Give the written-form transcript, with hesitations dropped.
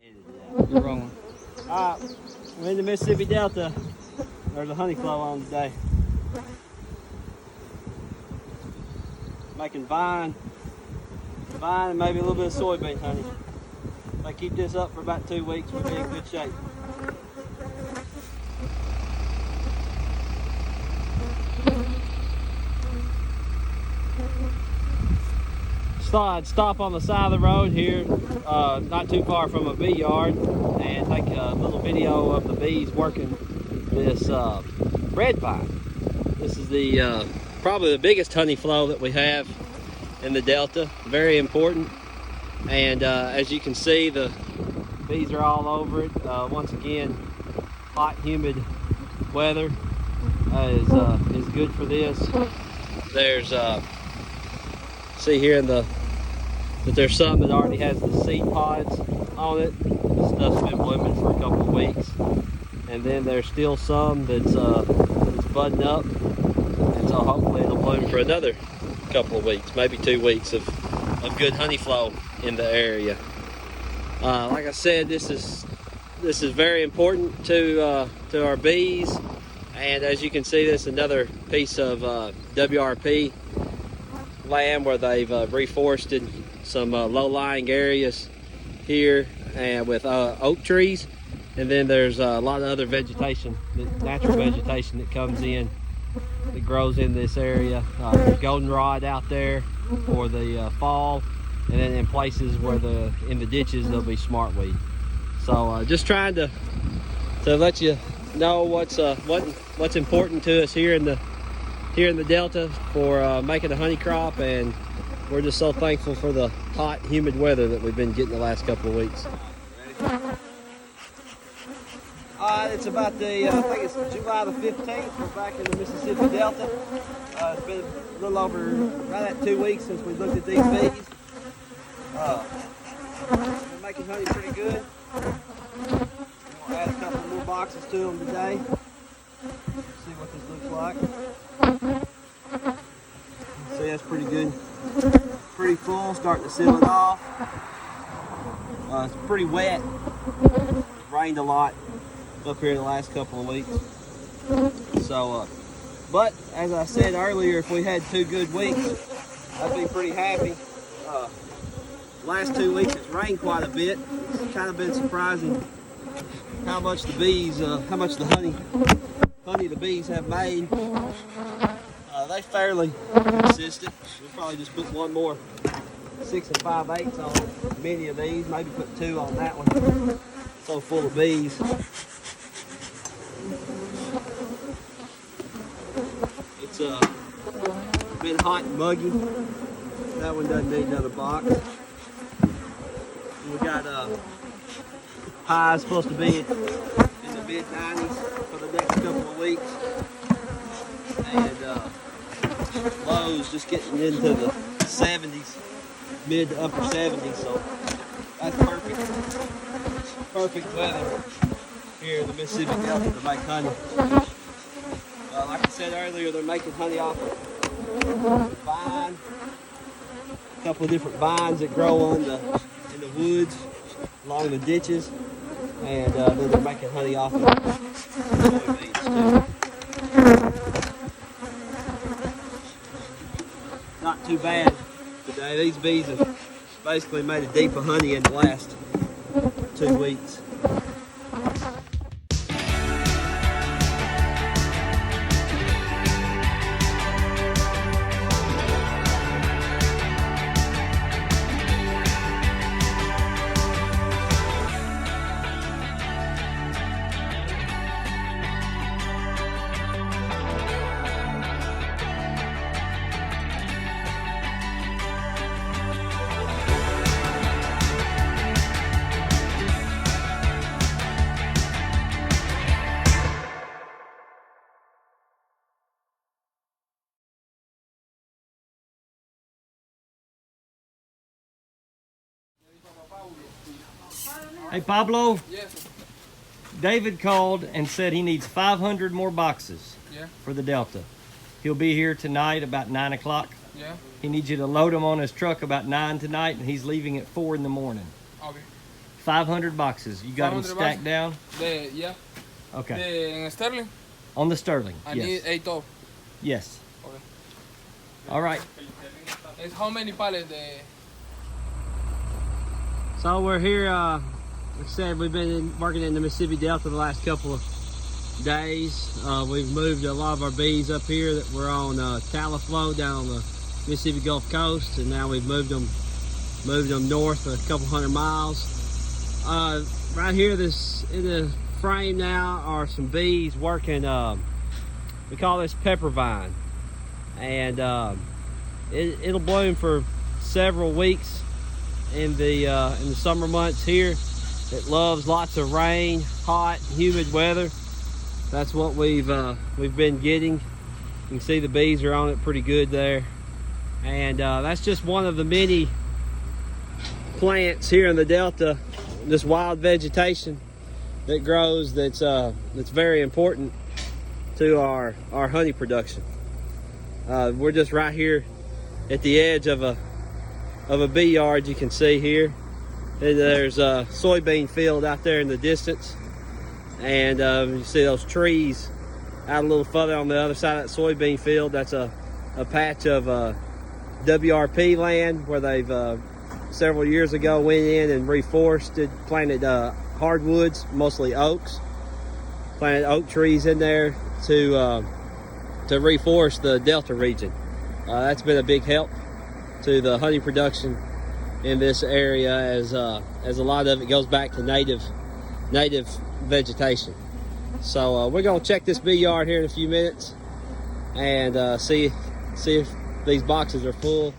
You're wrong. We're in the Mississippi Delta. There's a honey flow on today. Making vine and maybe a little bit of soybean honey. If I keep this up for about 2 weeks, we'll be in good shape. Thought I'd stop on the side of the road here, not too far from a bee yard, and take a little video of the bees working this bread vine. This is the probably the biggest honey flow that we have in the Delta. Very important, and as you can see, the bees are all over it. Once again, hot, humid weather is good for this. There's see here in the that there's some that already has the seed pods on it. This stuff's been blooming for a couple of weeks, and then there's still some that's budding up, and so hopefully it'll bloom for another couple of weeks, maybe 2 weeks of good honey flow in the area. Like I said, this is very important to our bees, and as you can see, this is another piece of WRP land where they've reforested some low-lying areas here and with oak trees, and then there's a lot of other vegetation, natural vegetation that comes in, that grows in this area. There's goldenrod out there for the fall, and then in places where in the ditches there'll be smartweed. So just trying to let you know what's important to us here in the Delta for making a honey crop, and we're just so thankful for the hot, humid weather that we've been getting the last couple of weeks. It's about the, I think it's July the 15th. We're back in the Mississippi Delta. It's been a little over, right at 2 weeks since we looked at these bees. Been making honey pretty good. We'll add a couple more boxes to them today. See what this looks like. See, that's pretty good. Pretty full, starting to seal it off. It's pretty wet. It's rained a lot up here in the last couple of weeks. So, but as I said earlier, if we had 2 good weeks, I'd be pretty happy. Last 2 weeks it's rained quite a bit. It's kind of been surprising how much the bees, how much the honey the bees have made. They fairly consistent. We'll probably just put one more 6 5/8 on many of these, maybe put 2 on that one. So full of bees. It's been hot and muggy. That one doesn't need another box. We got highs supposed to be in the mid-90s for the next couple of weeks, and lows just getting into the 70s, mid to upper 70s. So that's perfect weather here in the Mississippi Delta to make honey. Like I said earlier, they're making honey off of vine, a couple of different vines that grow in the woods along the ditches, and then they're making honey off of soybeans too. Not too bad today. These bees have basically made a deep of honey in the last 2 weeks. Hey, Pablo. Yes. David called and said he needs 500 more boxes Yeah. for the Delta. He'll be here tonight about 9 o'clock. Yeah. He needs you to load them on his truck about 9 tonight, and he's leaving at 4 in the morning. Okay. 500 boxes. You got them 500 stacked down? Yeah. Okay. In sterling? On the sterling, I yes. need 8 of. Yes. Okay. All right. It's how many pallets? So we're here, like I said, we've been working in the Mississippi Delta the last couple of days. We've moved a lot of our bees up here that were on Taliflow down on the Mississippi Gulf Coast, and now we've moved them north a couple hundred miles. Right here, this in the frame now are some bees working. We call this pepper vine, and it'll bloom for several weeks in the summer months here. It loves lots of rain, hot, humid weather. That's what we've been getting. You can see the bees are on it pretty good there, and that's just one of the many plants here in the Delta, this wild vegetation that grows that's very important to our honey production. We're just right here at the edge of a bee yard. You can see here, and there's a soybean field out there in the distance, and you see those trees out a little further on the other side of that soybean field. That's a patch of WRP land where they've several years ago went in and reforested, planted hardwoods, mostly oaks, planted oak trees in there to reforest the Delta region. That's been a big help to the honey production in this area, as a lot of it goes back to native vegetation. So we're gonna check this bee yard here in a few minutes and see if these boxes are full.